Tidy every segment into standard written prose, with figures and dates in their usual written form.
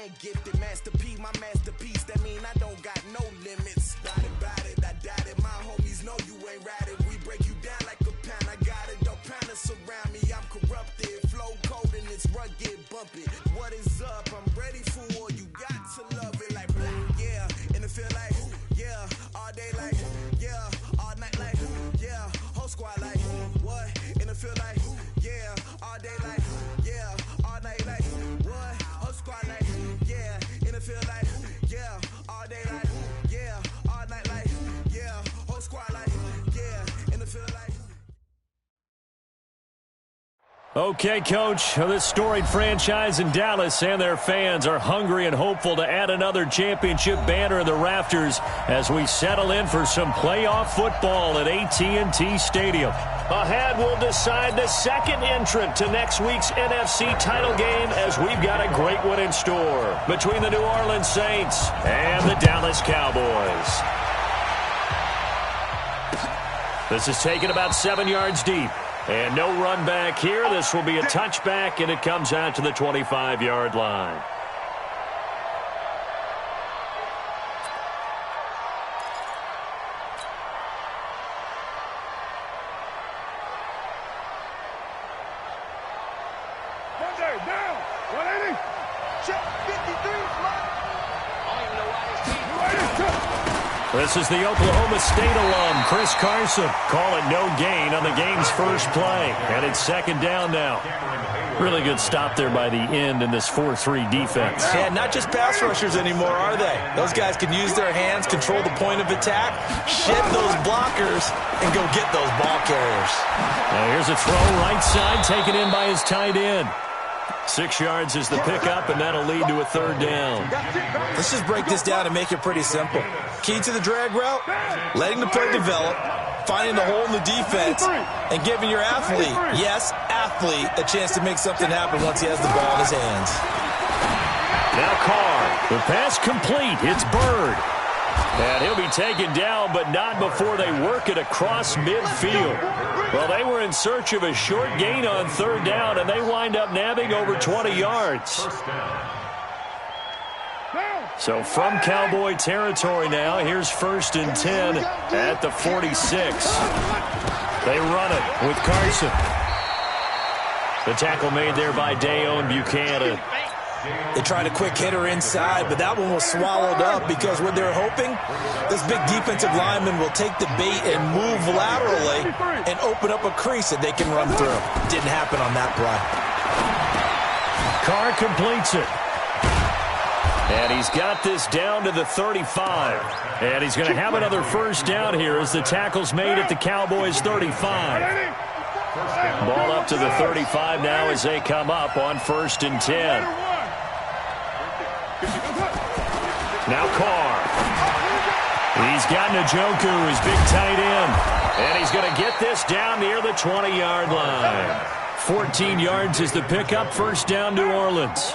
and gifted. Master P, my masterpiece. That mean I don't got no limits. About it, I doubt it. My homies know you ain't ratted. We break you down like a pound. I got it, don't pound us around me. I'm corrupted. Flow cold and it's rugged, bumpy. What is up? I'm ready for war. You got to love it like blah, yeah. And it feel like, yeah. All day like, yeah. All night like, yeah. Whole squad like, what? And it feel like, yeah. All day like, yeah. All night like, what? Whole squad like, yeah. And it feel like, yeah. All day like, yeah. All night like, yeah. Whole squad like, yeah. And it feel like. Okay, Coach, this storied franchise in Dallas and their fans are hungry and hopeful to add another championship banner in the rafters as we settle in for some playoff football at AT&T Stadium. Ahead, we'll decide the second entrant to next week's NFC title game as we've got a great one in store between the New Orleans Saints and the Dallas Cowboys. This is taken about 7 yards deep. And no run back here. This will be a touchback, and it comes out to the 25-yard line. Monday, down, 180, check, 53, This is the Oklahoma State alum, Chris Carson. Call it no gain on the game's first play. And it's second down now. Really good stop there by the end in this 4-3 defense. Yeah, not just pass rushers anymore, are they? Those guys can use their hands, control the point of attack, shed those blockers, and go get those ball carriers. Now here's a throw right side, taken in by his tight end. 6 yards is the pickup, and that'll lead to a third down. Let's just break this down and make it pretty simple. Key to the drag route, letting the play develop, finding the hole in the defense, and giving your athlete, yes, athlete, a chance to make something happen once he has the ball in his hands. Now Carr, the pass complete. It's Bird. And he'll be taken down, but not before they work it across midfield. Well, they were in search of a short gain on third down, and they wind up nabbing over 20 yards. So from Cowboy territory now, here's 1st and 10 at the 46. They run it with Carson. The tackle made there by Dayon Buchanan. They tried a quick hitter inside, but that one was swallowed up because what they're hoping, this big defensive lineman will take the bait and move laterally and open up a crease that they can run through. Didn't happen on that play. Carr completes it. And he's got this down to the 35. And he's going to have another first down here as the tackle's made at the Cowboys' 35. Ball up to the 35 now as they come up on 1st and 10. Now Carr. He's got Njoku, his big tight end. And he's going to get this down near the 20-yard line. 14 yards is the pickup, 1st down New Orleans.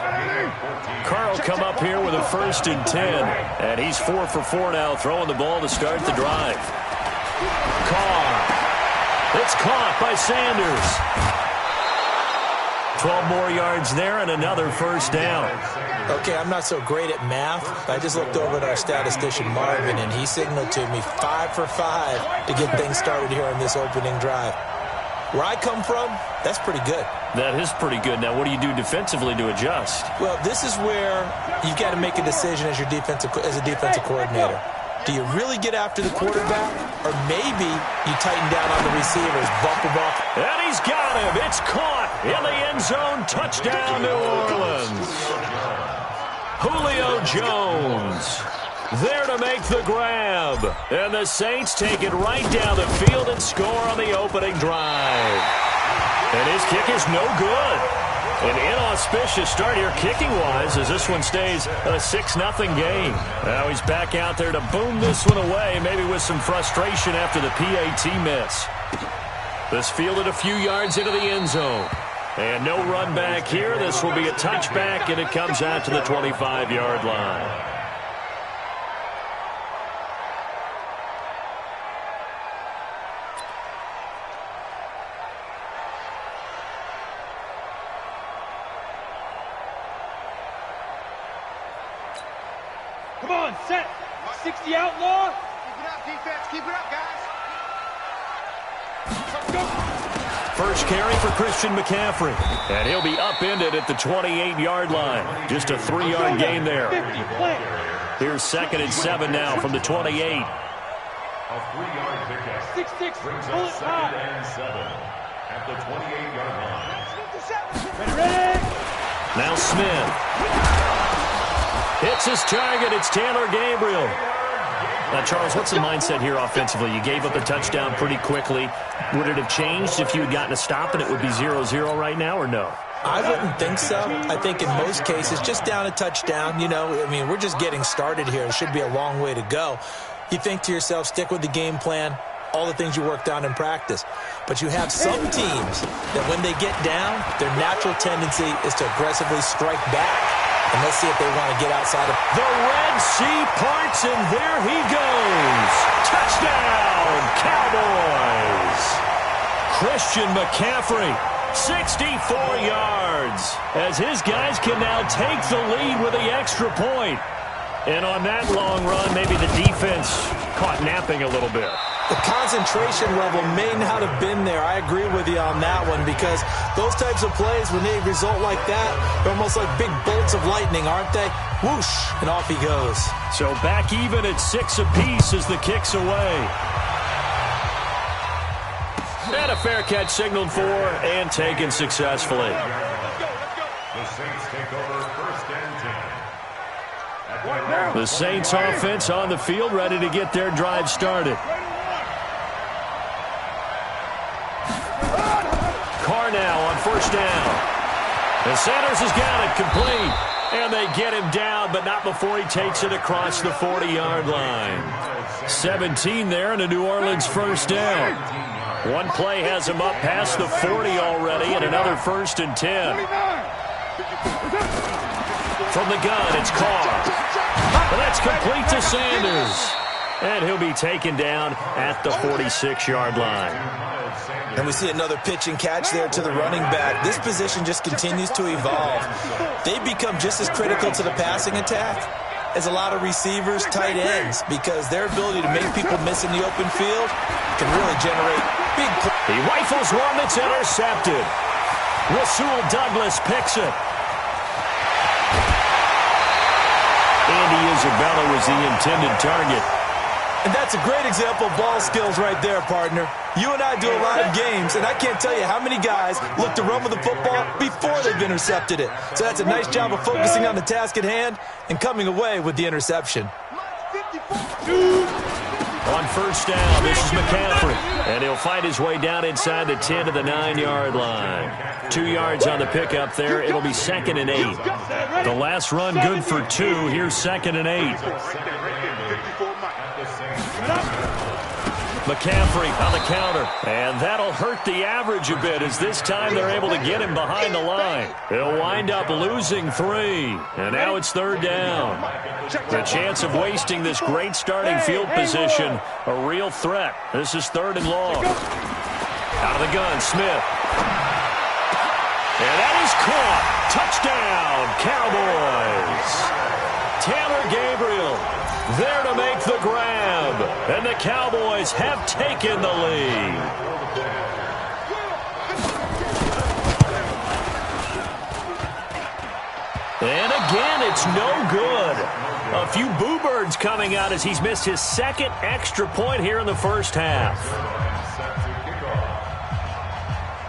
Carr will come up here with a 1st and 10. And he's 4 for 4 now, throwing the ball to start the drive. Carr. It's caught by Sanders. 12 more yards there and another 1st down. Okay, I'm not so great at math. I just looked over at our statistician, Marvin, and he signaled to me 5 for 5 to get things started here on this opening drive. Where I come from, that's pretty good. That is pretty good. Now, what do you do defensively to adjust? Well, this is where you've got to make a decision as a defensive coordinator. Do you really get after the quarterback, or maybe you tighten down on the receivers, bump them up? And he's got him. It's caught in the end zone. Touchdown, New Orleans. Julio Jones there to make the grab. And the Saints take it right down the field and score on the opening drive. And his kick is no good. An inauspicious start here kicking-wise as this one stays a 6-0 game. Now he's back out there to boom this one away, maybe with some frustration after the PAT miss. This fielded a few yards into the end zone. And no run back here. This will be a touchback, and it comes out to the 25-yard line. Come on, set. 60 outlaw. Keep it up, defense. Keep it up, guys. Let's go. First carry for Christian McCaffrey. And he'll be upended at the 28-yard line. Just a 3-yard gain there. 50, play. Here's 2nd and 7 now from the 28. A 3-yard pickup. 6-6, Brings pull up it 2nd high. and 7 at the 28-yard line. Ready? Now Smith. Hits his target. It's Taylor Gabriel. Now, Charles, what's the mindset here offensively? You gave up a touchdown pretty quickly. Would it have changed if you had gotten a stop and it would be 0-0 right now, or no? I wouldn't think so. I think in most cases, just down a touchdown, you know, I mean, we're just getting started here. It should be a long way to go. You think to yourself, stick with the game plan, all the things you worked on in practice. But you have some teams that when they get down, their natural tendency is to aggressively strike back. And let's see if they want to get outside of the Red Sea parts, and there he goes. Touchdown, Cowboys. Christian McCaffrey, 64 yards, as his guys can now take the lead with the extra point. And on that long run, maybe the defense caught napping a little bit. The concentration level may not have been there. I agree with you on that one, because those types of plays, when they result like that, they're almost like big bolts of lightning, aren't they? Whoosh, and off he goes. So back even at 6 apiece as the kick's away. And a fair catch signaled for and taken successfully. The Saints take over 1st and 10. The Saints offense on the field, ready to get their drive started. Carr now on 1st down. And Sanders has got it complete. And they get him down, but not before he takes it across the 40-yard line. 17 there and a New Orleans 1st down. One play has him up past the 40 already, and another 1st and 10. From the gun, it's Carr. And that's complete to Sanders. And he'll be taken down at the 46-yard line. And we see another pitch and catch there to the running back. This position just continues to evolve. They become just as critical to the passing attack as a lot of receivers, tight ends, because their ability to make people miss in the open field can really generate big plays. He rifles one that's intercepted. Rasul Douglas picks it. Andy Isabella was the intended target. And that's a great example of ball skills right there, partner. You and I do a lot of games, and I can't tell you how many guys look to run with the football before they've intercepted it. So that's a nice job of focusing on the task at hand and coming away with the interception. On 1st down, this is McCaffrey. And he'll fight his way down inside the 10 to the 9-yard line. 2 yards on the pickup there. It'll be 2nd and 8. The last run good for 2. Here's 2nd and 8. McCaffrey on the counter, and that'll hurt the average a bit, as this time they're able to get him behind the line. He'll wind up losing 3, and now it's 3rd down. The chance of wasting this great starting field position, a real threat. This is 3rd and long. Out of the gun, Smith. And that is caught. Touchdown, Cowboys. Taylor Gabriel there to make the grab, and the Cowboys have taken the lead. And again, it's no good. A few boo birds coming out as he's missed his 2nd extra point here in the 1st half.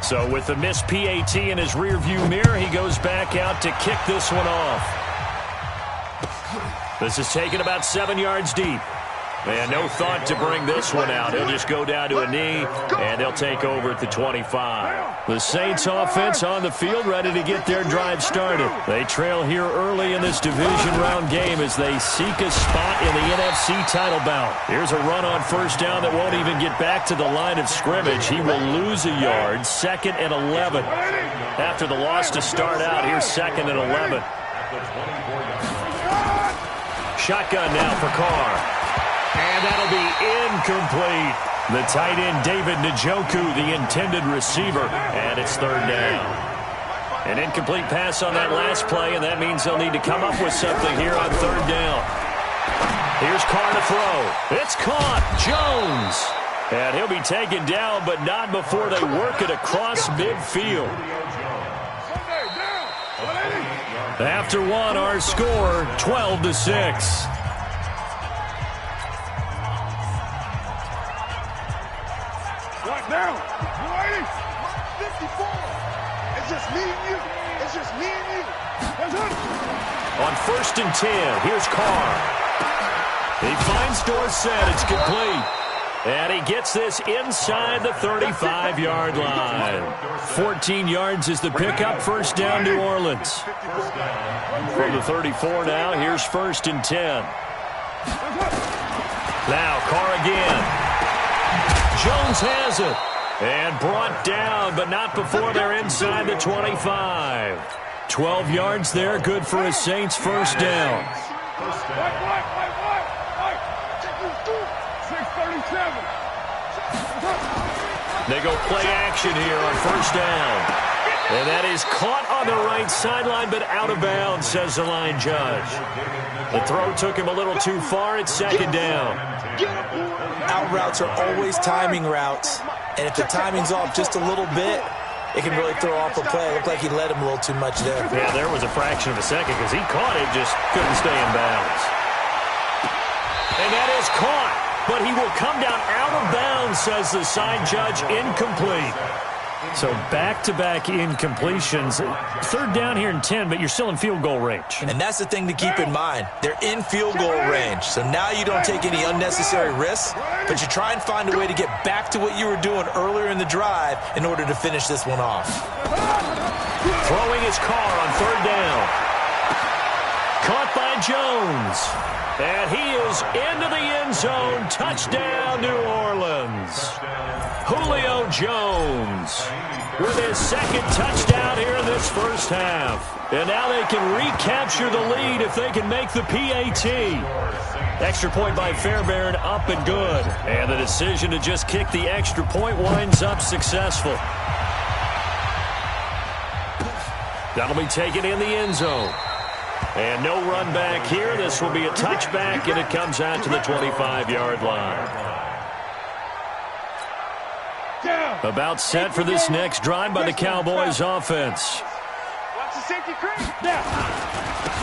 So with the missed PAT in his rearview mirror, he goes back out to kick this one off. This is taken about 7 yards deep. And no thought to bring this one out. He'll just go down to a knee, and they'll take over at the 25. The Saints offense on the field, ready to get their drive started. They trail here early in this division round game as they seek a spot in the NFC title bout. Here's a run on 1st down that won't even get back to the line of scrimmage. He will lose a yard. 2nd and 11. After the loss to start out, here's 2nd and 11. Shotgun now for Carr. And that'll be incomplete. The tight end, David Njoku, the intended receiver. And it's 3rd down. An incomplete pass on that last play, and that means they'll need to come up with something here on 3rd down. Here's Carr to throw. It's caught. Jones. And he'll be taken down, but not before they work it across midfield. After one, our score, 12-6. Now, 54. It's just me and you. It's just me and you. On 1st and 10, here's Carr. He finds Dorsett. It's complete. And he gets this inside the 35-yard line. 14 yards is the pickup. First down, New Orleans. From the 34 now, here's 1st and 10. Now, Carr again. Jones has it. And brought down, but not before they're inside the 25. 12 yards there, good for a Saints first down. 637. They go play action here on first down. And that is caught on the right sideline, but out of bounds, says the line judge. The throw took him a little too far. It's second down. Out routes are always timing routes. And if the timing's off just a little bit, it can really throw off a play. It looked like he led him a little too much there. Yeah, there was a fraction of a second because he caught it, just couldn't stay in bounds. And that is caught, but he will come down out of bounds, says the side judge, incomplete. So back-to-back incompletions. Third down here and 10, but you're still in field goal range. And that's the thing to keep in mind. They're in field goal range. So now you don't take any unnecessary risks, but you try and find a way to get back to what you were doing earlier in the drive in order to finish this one off. Throwing his Carr on third down. Caught by Jones. And he is into the end zone. Touchdown, New Orleans. Julio Jones with his second touchdown here in this first half. And now they can recapture the lead if they can make the PAT. Extra point by Fairbairn, up and good. And the decision to just kick the extra point winds up successful. That'll be taken in the end zone. And no run back here. This will be a touchback, and it comes out to the 25-yard line. About set for this next drive by the Cowboys offense.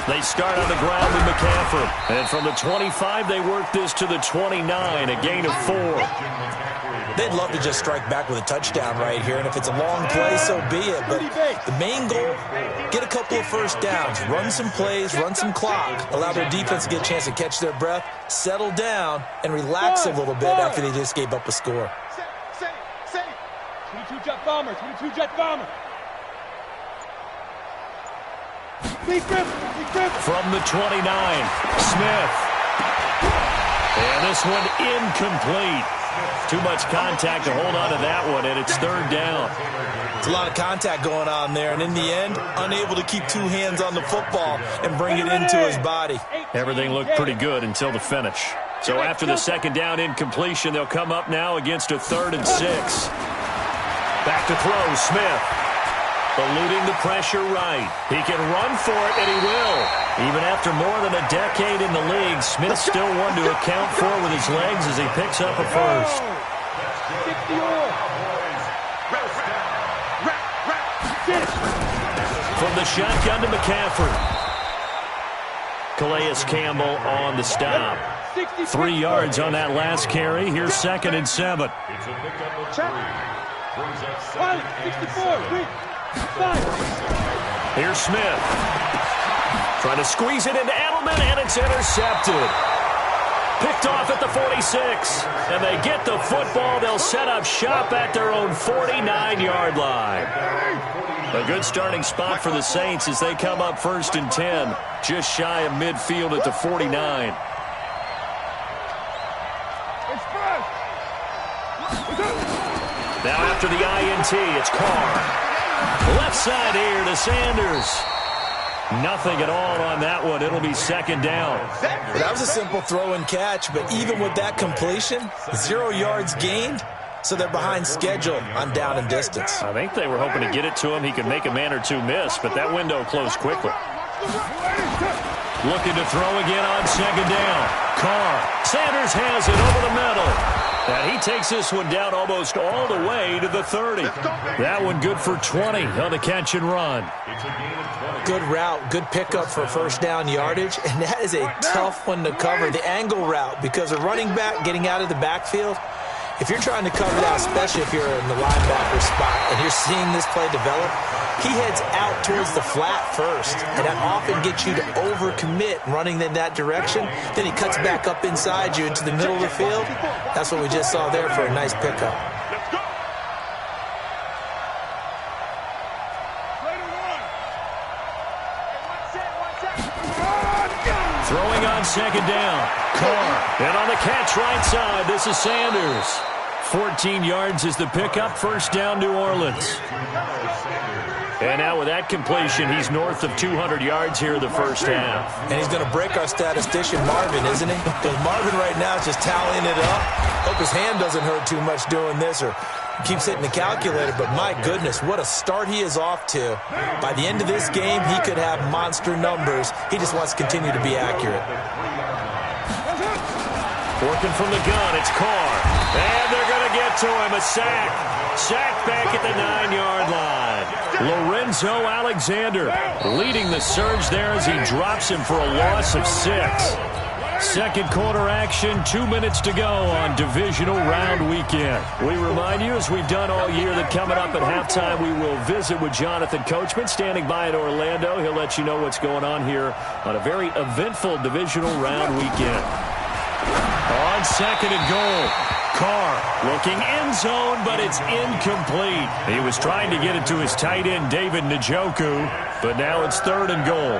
They start on the ground with McCaffrey. And from the 25, they work this to the 29, a gain of 4. They'd love to just strike back with a touchdown right here, and if it's a long play, so be it. But the main goal, get a couple of first downs, run some plays, run some clock, allow their defense to get a chance to catch their breath, settle down, and relax a little bit after they just gave up a score. 22 jet bomber, 22 jet bomber. From the 29, Smith. And this one incomplete. Too much contact to hold on to that one, and it's third down. It's a lot of contact going on there, and in the end, unable to keep two hands on the football and bring it into his body. Everything looked pretty good until the finish. So after the second down incompletion, they'll come up now against a 3rd and 6. Back to throw, Smith. Eluding the pressure right. He can run for it, and he will. Even after more than a decade in the league, Smith's still one to account for with his legs as he picks up a first. From the shotgun to McCaffrey. Calais Campbell on the stop. 3 yards on that last carry. Here's 2nd and 7. Here's Smith. Trying to squeeze it into Edelman, and it's intercepted. Picked off at the 46. And they get the football. They'll set up shop at their own 49-yard line. A good starting spot for the Saints as they come up 1st and 10. Just shy of midfield at the 49. Now after the INT, it's Carr. Left side here to Sanders. Nothing at all on that one. It'll be 2nd down. Well, that was a simple throw and catch, but even with that completion, 0 yards gained, so they're behind schedule on down and distance. I think they were hoping to get it to him. He could make a man or two miss, but that window closed quickly. Looking to throw again on second down. Carr. Sanders has it over the middle. And he takes this one down almost all the way to the 30. That one good for 20 on the catch and run. Good route, good pickup for first down yardage, and that is a tough one to cover, the angle route, because a running back getting out of the backfield, if you're trying to cover that, especially if you're in the linebacker spot and you're seeing this play develop, he heads out towards the flat first, and that often gets you to overcommit running in that direction. Then he cuts back up inside you into the middle of the field. That's what we just saw there for a nice pickup. Throwing on second down. Carr. And on the catch right side, this is Sanders. 14 yards is the pickup. First down, New Orleans. And now with that completion, he's north of 200 yards here in the first half. And he's going to break our statistician, Marvin, isn't he? Because Marvin right now is just tallying it up. Hope his hand doesn't hurt too much doing this or keeps hitting the calculator. But my goodness, what a start he is off to. By the end of this game, he could have monster numbers. He just wants to continue to be accurate. Working from the gun, it's Carr. And they're going to get to him. A sack. Sack back at the 9-yard line. Lorenzo Alexander leading the surge there as he drops him for a loss of 6. Second quarter action, 2 minutes to go on divisional round weekend. We remind you, as we've done all year, that coming up at halftime, we will visit with Jonathan Coachman standing by in Orlando. He'll let you know what's going on here on a very eventful divisional round weekend. On second and goal, Carr looking end zone, but it's incomplete. He was trying to get it to his tight end, David Njoku, but now it's third and goal.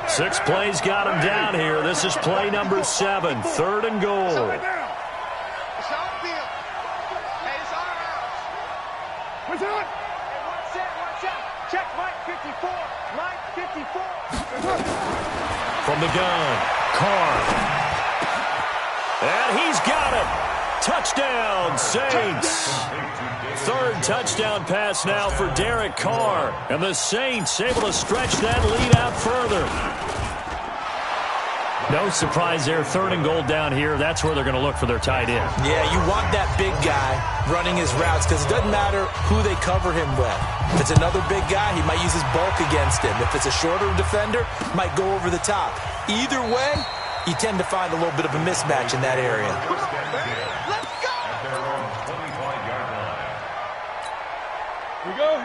6 plays got him down here. This is play number 7, third and goal. From the gun, Carr. And he's got him. Touchdown, Saints. Third touchdown pass now for Derek Carr. And the Saints able to stretch that lead out further. No surprise there, third and goal down here. That's where they're going to look for their tight end. Yeah, you want that big guy running his routes because it doesn't matter who they cover him with. If it's another big guy, he might use his bulk against him. If it's a shorter defender, might go over the top. Either way, you tend to find a little bit of a mismatch in that area.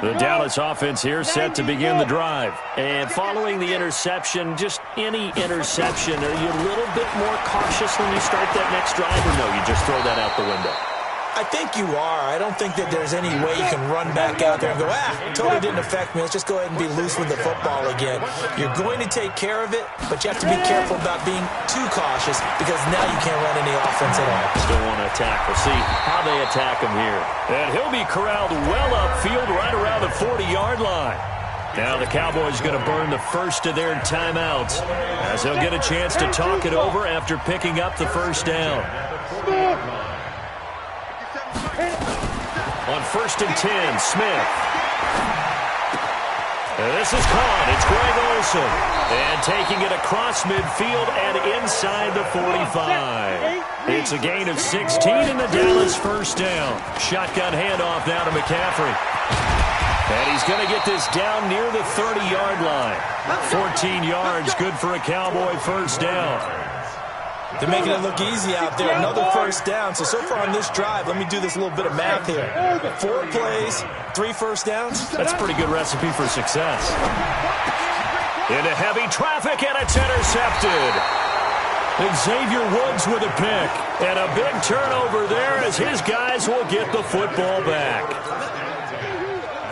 The Dallas offense here set to begin the drive. And following the interception, just any interception, are you a little bit more cautious when you start that next drive, or no, you just throw that out the window? I think you are. I don't think that there's any way you can run back out there and go, totally didn't affect me. Let's just go ahead and be loose with the football again. You're going to take care of it, but you have to be careful about being too cautious because now you can't run any offense at all. Still want to attack. We'll see how they attack him here. And he'll be corralled well upfield right around the 40-yard line. Now the Cowboys going to burn the first of their timeouts as they'll get a chance to talk it over after picking up the first down. On 1st and 10, Smith. And this is caught. It's Greg Olsen. And taking it across midfield and inside the 45. It's a gain of 16 in the Dallas first down. Shotgun handoff now to McCaffrey. And he's going to get this down near the 30-yard line. 14 yards, good for a Cowboy first down. They're making it look easy out there. Another first down. So far on this drive, let me do this little bit of math here. 4 plays, 3 first downs. That's a pretty good recipe for success. Into heavy traffic, and it's intercepted. Xavier Woods with a pick. And a big turnover there as his guys will get the football back.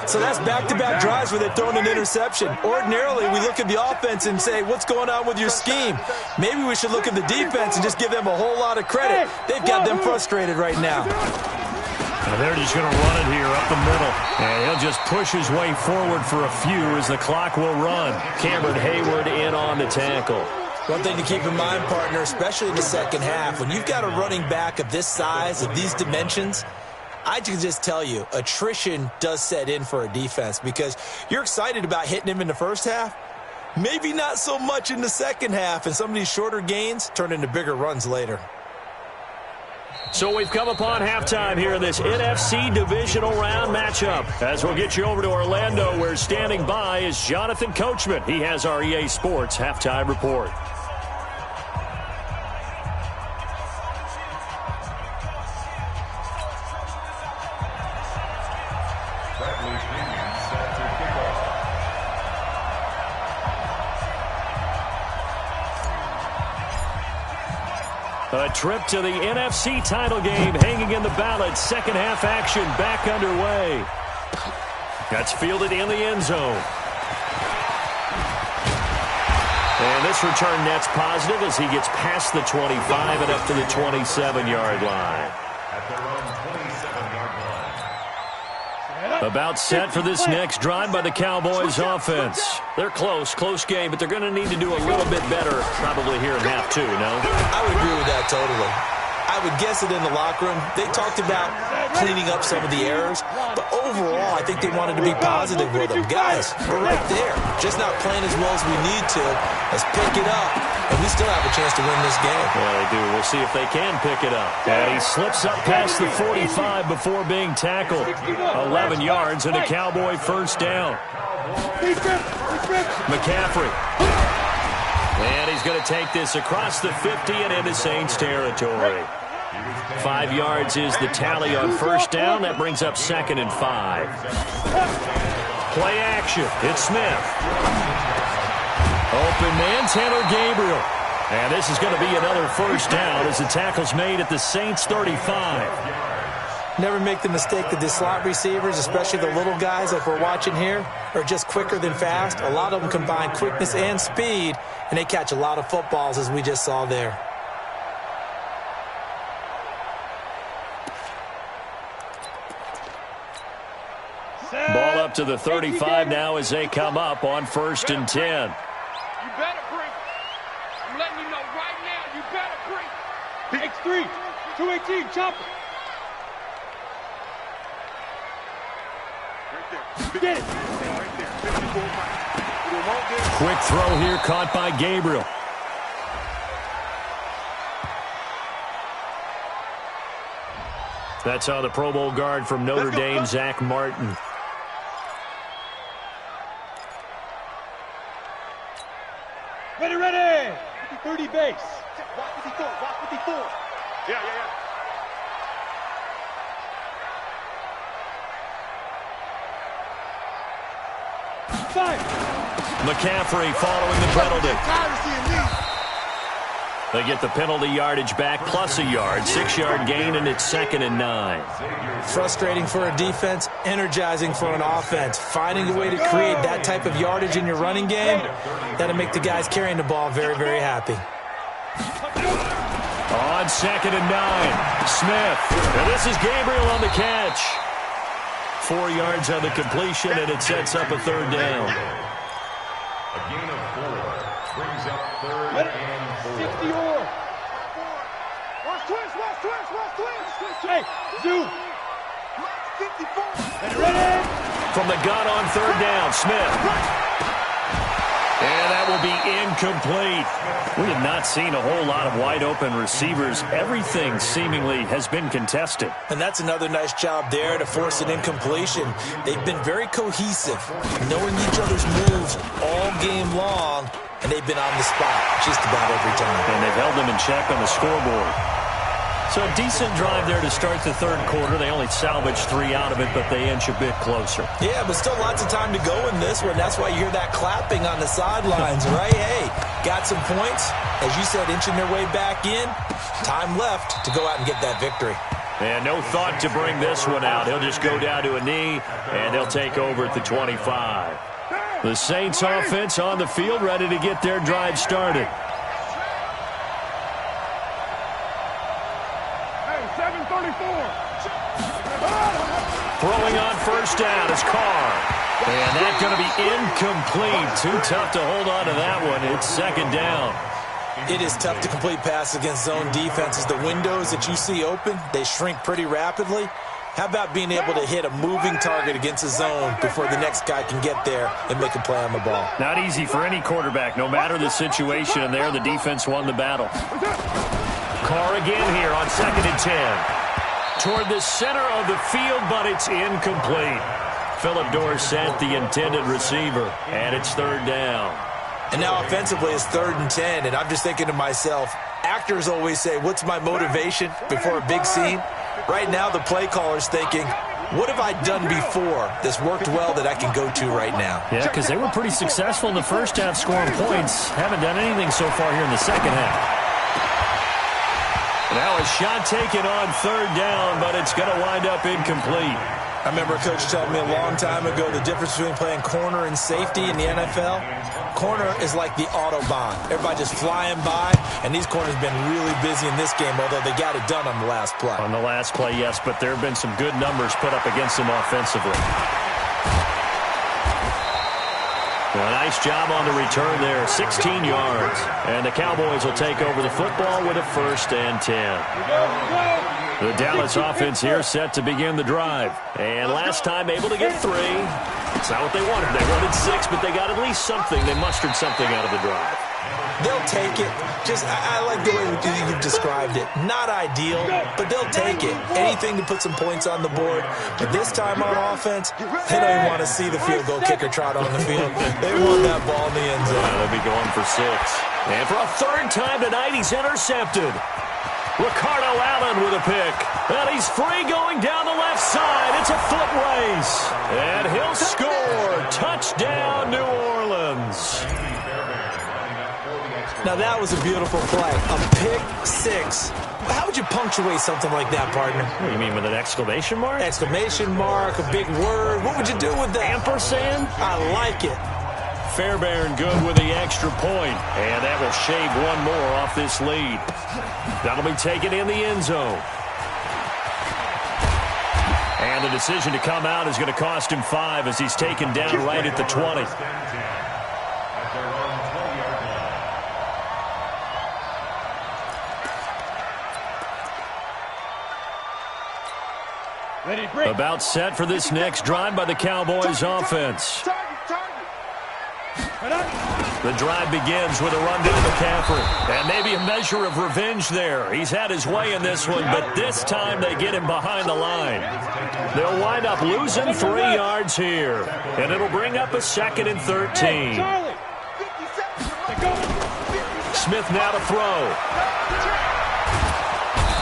So that's back-to-back drives where they're throwing an interception. Ordinarily, we look at the offense and say, what's going on with your scheme? Maybe we should look at the defense and just give them a whole lot of credit. They've got them frustrated right now. And they're just going to run it here up the middle. And he'll just push his way forward for a few as the clock will run. Cameron Hayward in on the tackle. One thing to keep in mind, partner, especially in the second half, when you've got a running back of this size, of these dimensions, I can just tell you, attrition does set in for a defense because you're excited about hitting him in the first half. Maybe not so much in the second half, and some of these shorter gains turn into bigger runs later. So we've come upon halftime here in this NFC divisional round matchup. As we'll get you over to Orlando, where standing by is Jonathan Coachman. He has our EA Sports halftime report. A trip to the NFC title game hanging in the balance. Second half action back underway. That's fielded in the end zone. And this return net's positive as he gets past the 25 and up to the 27-yard line. At their own 27-yard line. About set for this next drive by the Cowboys offense. They're close game, but they're going to need to do a little bit better probably here in half two, no? I would agree with that totally. I would guess it in the locker room. They talked about cleaning up some of the errors, but overall, I think they wanted to be positive with them. Guys, we're right there. Just not playing as well as we need to. Let's pick it up, and we still have a chance to win this game. Yeah, they do. We'll see if they can pick it up. And he slips up past the 45 before being tackled. 11 yards and a Cowboy first down. McCaffrey. And he's going to take this across the 50 and into Saints territory. 5 yards is the tally on first down. That brings up 2nd and 5. Play action. It's Smith. Open man, Taylor Gabriel. And this is going to be another first down as the tackle's made at the Saints 35. Never make the mistake that the slot receivers, especially the little guys like we're watching here, are just quicker than fast. A lot of them combine quickness and speed, and they catch a lot of footballs, as we just saw there. Ball up to the 35 now as they come up on 1st and 10. You better bring. I'm letting you know right now, you better bring. X3, 218, chopper. Get it. Quick throw here caught by Gabriel. That's on the Pro Bowl guard from Notre Dame, Zach Martin. Ready. 30 base. Walk 54. Yeah. McCaffrey following the penalty. They get the penalty yardage back plus a yard. 6-yard gain, and it's 2nd and 9. Frustrating for a defense, energizing for an offense. Finding a way to create that type of yardage in your running game, that'll make the guys carrying the ball very, very happy. On 2nd and 9, Smith. And this is Gabriel on the catch. 4 yards on the completion, and it sets up a 3rd down. A gain of 4 brings up 3rd and 4. 60 or. Watch twins. Hey, zoom. 54. Ready. From the gun on 3rd down, Smith. And that will be incomplete. We have not seen a whole lot of wide-open receivers. Everything seemingly has been contested. And that's another nice job there to force an incompletion. They've been very cohesive, knowing each other's moves all game long, and they've been on the spot just about every time. And they've held them in check on the scoreboard. So a decent drive there to start the 3rd quarter. They only salvaged 3 out of it, but they inch a bit closer. Yeah, but still lots of time to go in this one. That's why you hear that clapping on the sidelines, right? Hey, got some points. As you said, inching their way back in. Time left to go out and get that victory. And no thought to bring this one out. He'll just go down to a knee, and they'll take over at the 25. The Saints offense on the field, ready to get their drive started. 734. Throwing on first down is Carr. And that's going to be incomplete. Too tough to hold on to that one. It's 2nd down. It is tough to complete passes against zone defenses. The windows that you see open, they shrink pretty rapidly. How about being able to hit a moving target against a zone before the next guy can get there and make a play on the ball? Not easy for any quarterback, no matter the situation, and there the defense won the battle. Carr again here on 2nd and 10. Toward the center of the field, but it's incomplete. Philip Dorsett, the intended receiver, and it's 3rd down. And now offensively it's 3rd and 10, and I'm just thinking to myself, actors always say, what's my motivation before a big scene? Right now the play caller's thinking, what have I done before that's worked well that I can go to right now? Yeah, because they were pretty successful in the first half scoring points. Haven't done anything so far here in the second half. Now a shot taken on 3rd down, but it's going to wind up incomplete. I remember a coach telling me a long time ago the difference between playing corner and safety in the NFL. Corner is like the Autobahn. Everybody just flying by, and these corners have been really busy in this game, although they got it done on the last play. On the last play, yes, but there have been some good numbers put up against them offensively. A nice job on the return there, 16 yards. And the Cowboys will take over the football with a 1st and 10. The Dallas offense here set to begin the drive. And last time able to get 3. It's not what they wanted. They wanted 6, but they got at least something. They mustered something out of the drive. They'll take it. I like the way you described it. Not ideal, but they'll take it. Anything to put some points on the board. But this time on offense, they don't even want to see the field goal kicker trot on the field. They want that ball in the end zone. They'll be going for 6. And for a 3rd time tonight, he's intercepted. Ricardo Allen with a pick. And he's free going down the left side. It's a foot race. And he'll score. Touchdown, New Orleans. Now that was a beautiful play. A pick 6. How would you punctuate something like that, partner? What do you mean, with an exclamation mark? Exclamation mark, a big word. What would you do with that? Ampersand? I like it. Fairbairn good with the extra point. And that will shave one more off this lead. That'll be taken in the end zone. And the decision to come out is going to cost him 5 as he's taken down right at the 20. About set for this next drive by the Cowboys offense. The drive begins with a run down McCaffrey. And maybe a measure of revenge there. He's had his way in this one, but this time they get him behind the line. They'll wind up losing 3 yards here. And it'll bring up a 2nd and 13. Smith now to throw.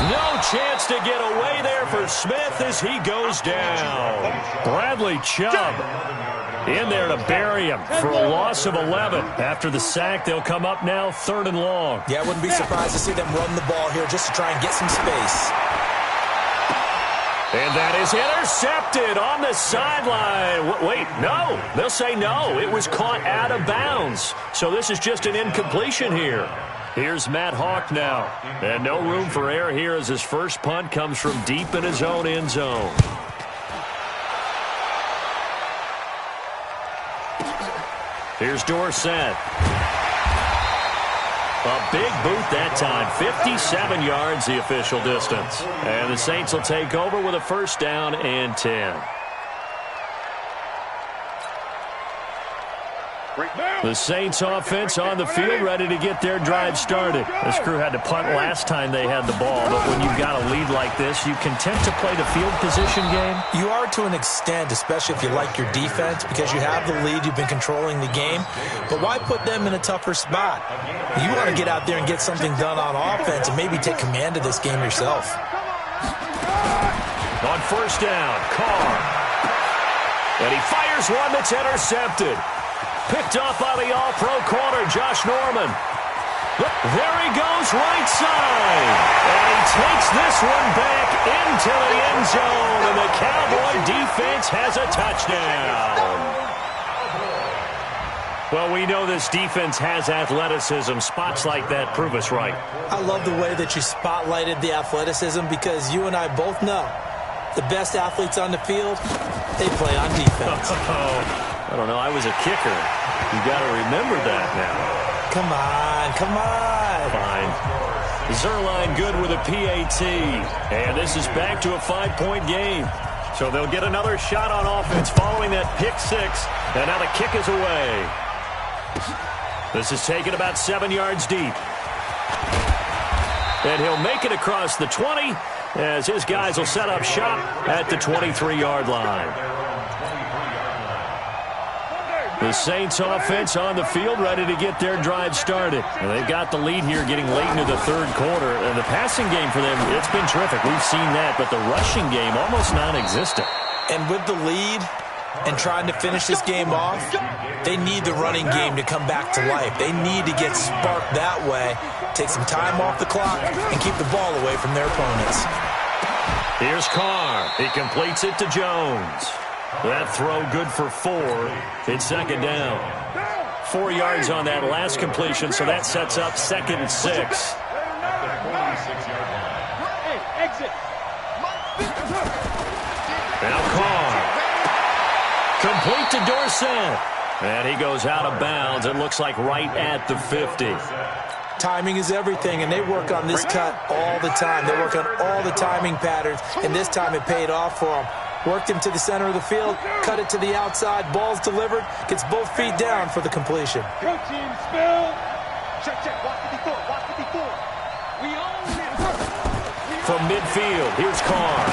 No chance to get away there for Smith as he goes down. Bradley Chubb in there to bury him for a loss of 11. After the sack, they'll come up now 3rd and long. Yeah, I wouldn't be surprised to see them run the ball here just to try and get some space. And that is intercepted on the sideline. Wait, no. They'll say no. It was caught out of bounds. So this is just an incompletion here. Here's Matt Hawk now. And no room for error here as his first punt comes from deep in his own end zone. Here's Dorsett. A big boot that time. 57 yards the official distance. And the Saints will take over with a 1st down and 10. The Saints offense on the field ready to get their drive started. This crew had to punt last time they had the ball, but when you've got a lead like this, you content to play the field position game? You are to an extent, especially if you like your defense, because you have the lead, you've been controlling the game. But why put them in a tougher spot? You want to get out there and get something done on offense and maybe take command of this game yourself. On 1st down, Carr. And he fires one that's intercepted. Picked off by the all-pro corner, Josh Norman. There he goes, right side. And he takes this one back into the end zone. And the Cowboy defense has a touchdown. Well, we know this defense has athleticism. Spots like that prove us right. I love the way that you spotlighted the athleticism because you and I both know the best athletes on the field, they play on defense. I don't know. I was a kicker. You got to remember that now. Come on. Fine. Zerline good with a PAT. And this is back to a 5-point game. So they'll get another shot on offense following that pick six. And now the kick is away. This is taken about 7 yards deep. And he'll make it across the 20 as his guys will set up shop at the 23-yard line. The Saints offense on the field ready to get their drive started. And they've got the lead here getting late into the third quarter. And the passing game for them, it's been terrific. We've seen that. But the rushing game almost non-existent. And with the lead and trying to finish this game off, they need the running game to come back to life. They need to get sparked that way, take some time off the clock, and keep the ball away from their opponents. Here's Carr. He completes it to Jones. That throw good for 4. It's second down. 4 yards on that last completion, so that sets up 2nd and 6. Now Carr. Complete to Dorsett. And he goes out of bounds. It looks like right at the 50. Timing is everything, and they work on this cut all the time. They work on all the timing patterns, and this time it paid off for them. Worked him to the center of the field, cut it to the outside, ball's delivered, gets both feet down for the completion. Go team, spill. Check, watch 54, watch 54. We own it. From midfield, here's Carr.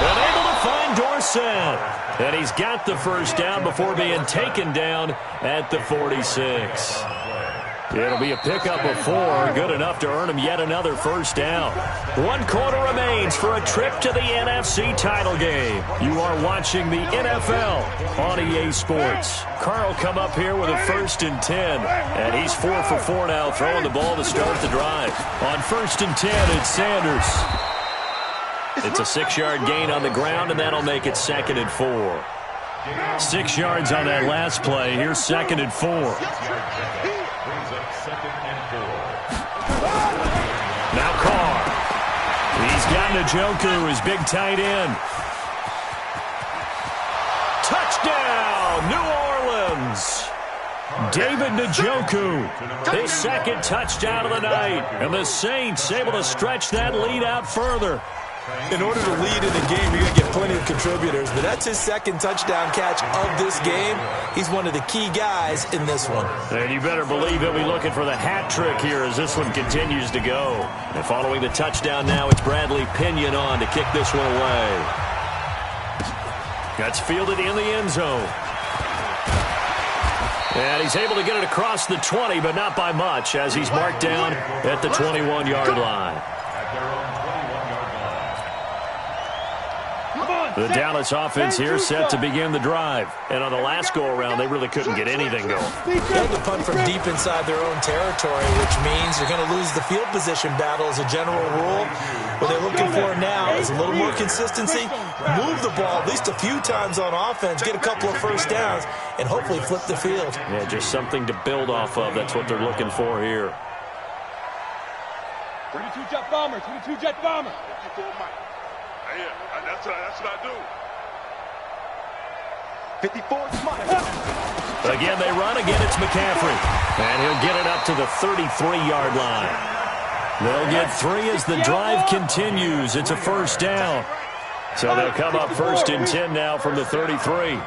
Unable to find Dorsett. And he's got the first down before being taken down at the 46. It'll be a pickup of 4, good enough to earn him yet another first down. 1 quarter remains for a trip to the NFC title game. You are watching the NFL on EA Sports. Carr will come up here with a 1st and 10, and he's 4 for 4 now, throwing the ball to start the drive. On 1st and 10, it's Sanders. It's a 6-yard gain on the ground, and that'll make it 2nd and 4. 6 yards on that last play. Here's 2nd and 4. Now Carr. He's got Njoku, his big tight end. Touchdown, New Orleans. David Njoku, his 2nd touchdown of the night. And the Saints able to stretch that lead out further. In order to lead in the game, you're going to get plenty of contributors, but that's his 2nd touchdown catch of this game. He's one of the key guys in this one. And you better believe he'll be looking for the hat trick here as this one continues to go. And following the touchdown now, it's Bradley Pinion on to kick this one away. That's fielded in the end zone. And he's able to get it across the 20, but not by much, as he's marked down at the 21-yard line. The Dallas offense here set to begin the drive. And on the last go-around, they really couldn't get anything going. They had to punt from deep inside their own territory, which means you're going to lose the field position battle as a general rule. What they're looking for now is a little more consistency, move the ball at least a few times on offense, get a couple of first downs, and hopefully flip the field. Yeah, just something to build off of. That's what they're looking for here. 22 jet bomber, 22 jet bomber. Yeah, that's what I do. 54 Smart. Again, they run. Again, it's McCaffrey. And he'll get it up to the 33-yard line. They'll get 3 as the drive continues. It's a first down. So they'll come up 1st and 10 now from the 33. 1st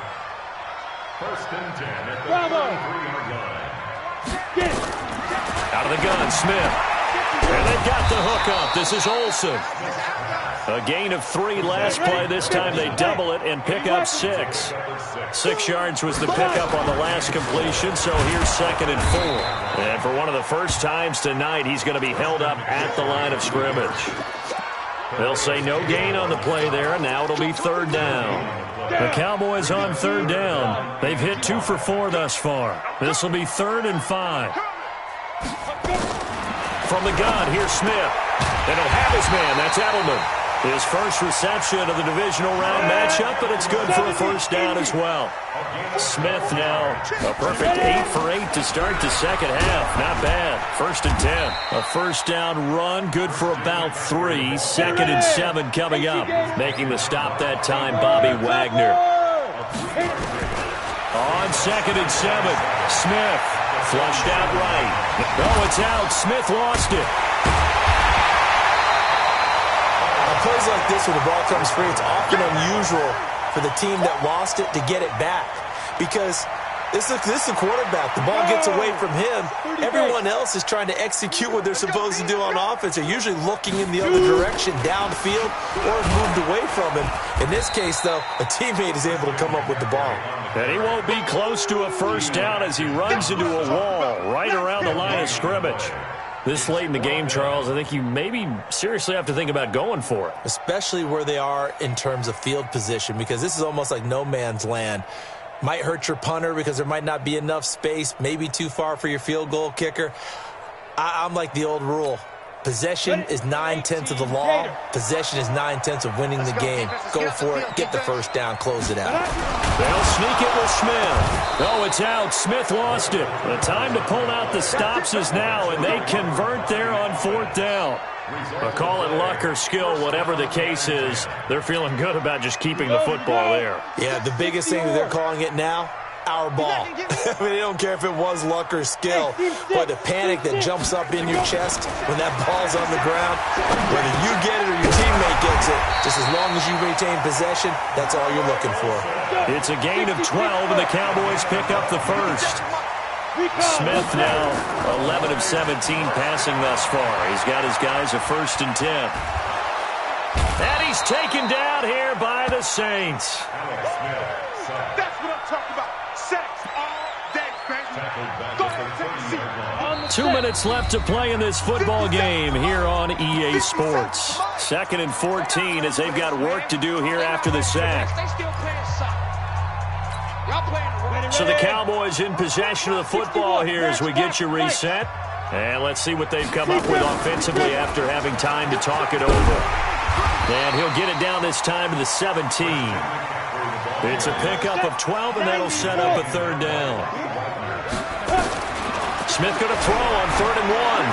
and 10 at the 33-yard line. Out of the gun, Smith. And they've got the hook up. This is Olsen. A gain of 3 last play. This time they double it and pick up 6. 6 yards was the pickup on the last completion, so here's 2nd and 4. And for one of the first times tonight, he's going to be held up at the line of scrimmage. They'll say no gain on the play there, and now it'll be 3rd down. The Cowboys on 3rd down. They've hit 2 for 4 thus far. This will be 3rd and 5. From the gun, here's Smith. And he'll have his man. That's Edelman. His first reception of the divisional round matchup, but it's good for a first down as well. Smith now a perfect 8 for 8 to start the second half. Not bad. 1st and 10. A first down run, good for about 3. 2nd and 7 coming up. Making the stop that time, Bobby Wagner. On 2nd and 7, Smith flushed out right. No, it's out. Smith lost it. plays like this when the ball comes free, it's often unusual for the team that lost it to get it back because this is a quarterback. The ball gets away from him. Everyone else is trying to execute what they're supposed to do on offense. They're usually looking in the other direction, downfield, or moved away from him. In this case, though, a teammate is able to come up with the ball. And he won't be close to a first down as he runs into a wall right around the line of scrimmage. This late in the game, Charles, I think you maybe seriously have to think about going for it. Especially where they are in terms of field position, because this is almost like no man's land. Might hurt your punter because there might not be enough space, maybe too far for your field goal kicker. I'm like the old rule. Possession is 9/10 of the law. Possession is 9/10 of winning the game. Go for it. Get the first down. Close it out. They'll sneak it with Smith. Oh, it's out. Smith lost it. The time to pull out the stops is now, and they convert there on 4th down. But call it luck or skill, whatever the case is, they're feeling good about just keeping the football there. Yeah, the biggest thing that they're calling it now, our ball. I mean, they don't care if it was luck or skill, but the panic that jumps up in your chest when that ball's on the ground, whether you get it or your teammate gets it, just as long as you retain possession, that's all you're looking for. It's a gain of 12, and the Cowboys pick up the first. Smith now 11 of 17 passing thus far. He's got his guys a 1st and 10. And he's taken down here by the Saints. That's what I'm talking about. Sacks all day, baby. Go ahead, take a seat. 2 minutes left to play in this football game here on EA Sports. 2nd and 14 as they've got work to do here after the sack. So the Cowboys in possession of the football here as we get you reset. And let's see what they've come up with offensively after having time to talk it over. And he'll get it down this time to the 17. It's a pickup of 12, and that'll set up a 3rd down. Smith going to throw on 3rd and 1.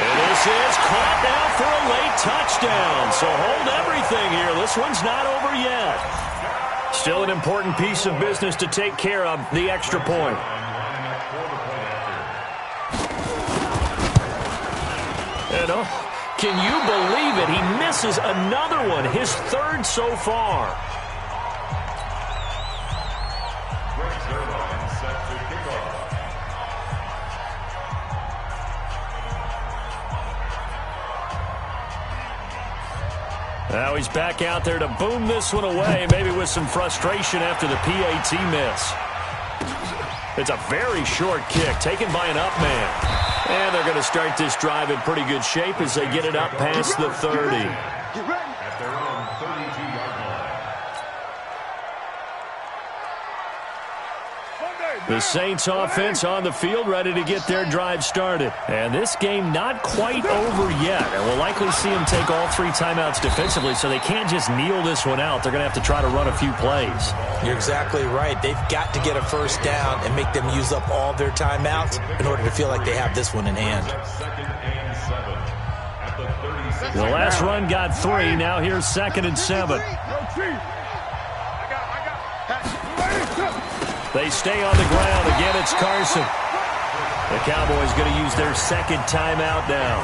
And this is caught now for a late touchdown. So hold everything here. This one's not over yet. Still an important piece of business to take care of, the extra point. And can you believe it? He misses another one, his 3rd so far. Now he's back out there to boom this one away, maybe with some frustration after the PAT miss. It's a very short kick taken by an up man. And they're going to start this drive in pretty good shape as they get it up past the 30. At their own 32-yard line. The Saints offense on the field ready to get their drive started. And this game not quite over yet. And we'll likely see them take all 3 timeouts defensively, so they can't just kneel this one out. They're going to have to try to run a few plays. You're exactly right. They've got to get a first down and make them use up all their timeouts in order to feel like they have this one in hand. 2nd and 7 at the 36. The last run got 3. Now here's 2nd and 7. They stay on the ground. Again, it's Carson. The Cowboys going to use their 2nd timeout now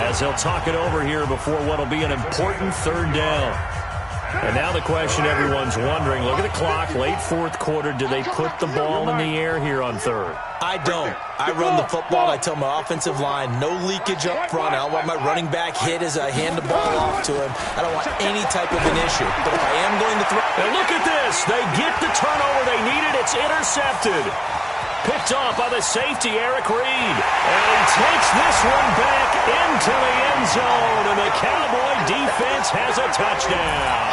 as they'll talk it over here before what will be an important 3rd down. And now the question everyone's wondering, look at the clock, late 4th quarter, do they put the ball in the air here on 3rd? I don't. I run the football. I tell my offensive line, no leakage up front. I don't want my running back hit as I hand the ball off to him. I don't want any type of an issue. But if I am going to throw... And look at this. They get the turnover they needed. It's intercepted. Picked off by the safety, Eric Reed. And he takes this one back into the end zone. And the Cowboy defense has a touchdown.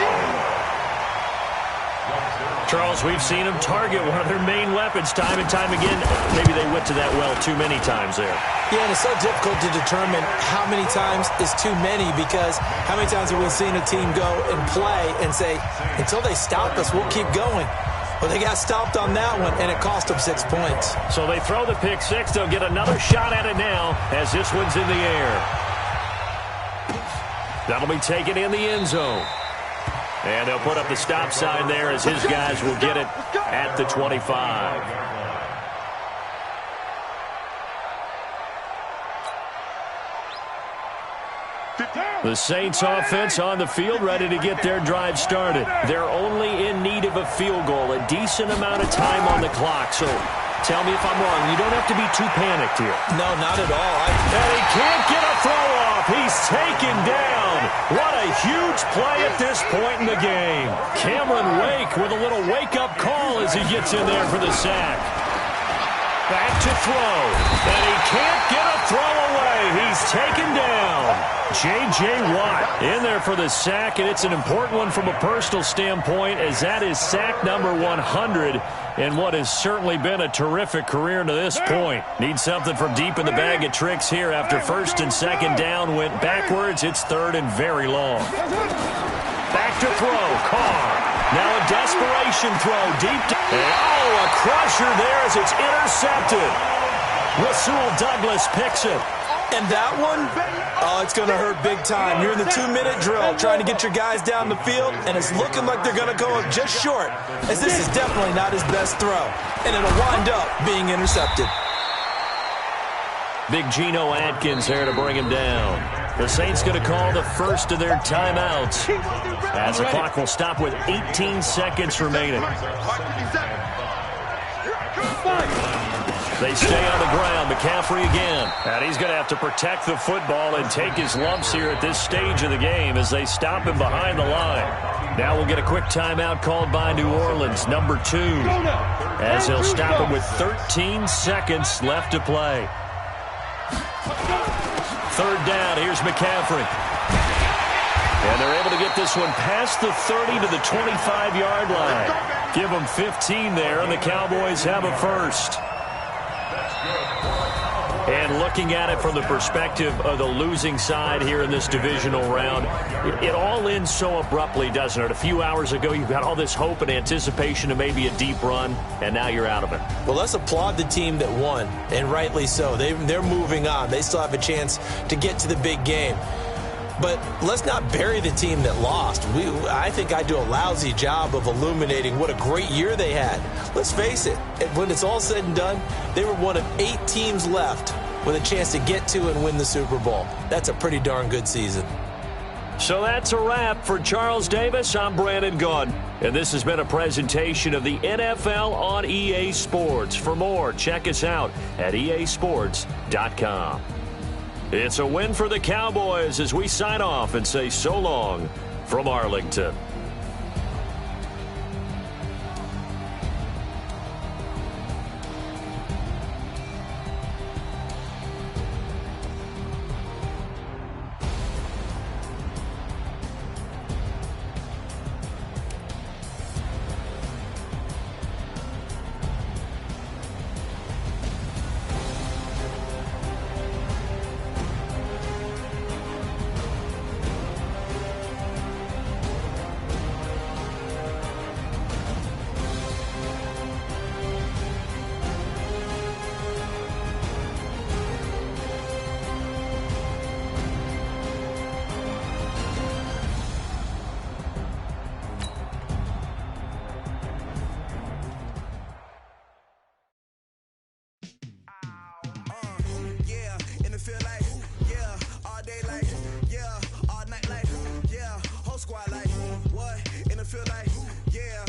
Charles, we've seen them target one of their main weapons time and time again. Maybe they went to that well too many times there. Yeah, and it's so difficult to determine how many times is too many, because how many times have we seen a team go and play and say, until they stop us, we'll keep going. Well, they got stopped on that one, and it cost them 6 points. So they throw the pick six. They'll get another shot at it now as this one's in the air. That'll be taken in the end zone. And they'll put up the stop sign there as his guys will get it at the 25. The Saints offense on the field, ready to get their drive started. They're only in need of a field goal, a decent amount of time on the clock. So tell me if I'm wrong. You don't have to be too panicked here. No, not at all. And he can't get a throw off. He's taken down. What a huge play at this point in the game. Cameron Wake with a little wake-up call as he gets in there for the sack. Back to throw. And he can't get a throw away. He's taken down. J.J. Watt in there for the sack, and it's an important one from a personal standpoint, as that is sack number 100 in what has certainly been a terrific career to this point. Need something from deep in the bag of tricks here after first and second down went backwards. It's third and very long. Back to throw. Carr. Now a desperation throw deep. A crusher there as it's intercepted. Rasul Douglas picks it. And that one, it's going to hurt big time. You're in the 2-minute drill trying to get your guys down the field, and it's looking like they're going to go up just short, as this is definitely not his best throw. And it'll wind up being intercepted. Big Geno Atkins there to bring him down. The Saints going to call the first of their timeouts, as the clock will stop with 18 seconds remaining. They stay on the ground. McCaffrey again. And he's going to have to protect the football and take his lumps here at this stage of the game as they stop him behind the line. Now we'll get a quick timeout called by New Orleans, number 2, as they'll stop him with 13 seconds left to play. Third down. Here's McCaffrey. And they're able to get this one past the 30 to the 25-yard line. Give them 15 there, and the Cowboys have a first. And looking at it from the perspective of the losing side here in this divisional round, it all ends so abruptly, doesn't it? A few hours ago, you got all this hope and anticipation of maybe a deep run, and now you're out of it. Well, let's applaud the team that won, and rightly so. They're moving on. They still have a chance to get to the big game. But let's not bury the team that lost. I think I do a lousy job of illuminating what a great year they had. Let's face it, when it's all said and done, they were one of 8 teams left with a chance to get to and win the Super Bowl. That's a pretty darn good season. So that's a wrap for Charles Davis. I'm Brandon Gunn, and this has been a presentation of the NFL on EA Sports. For more, check us out at easports.com. It's a win for the Cowboys as we sign off and say so long from Arlington. Feel like, yeah, all day like, yeah, all night like, yeah, whole squad like, what? In the feel like, yeah.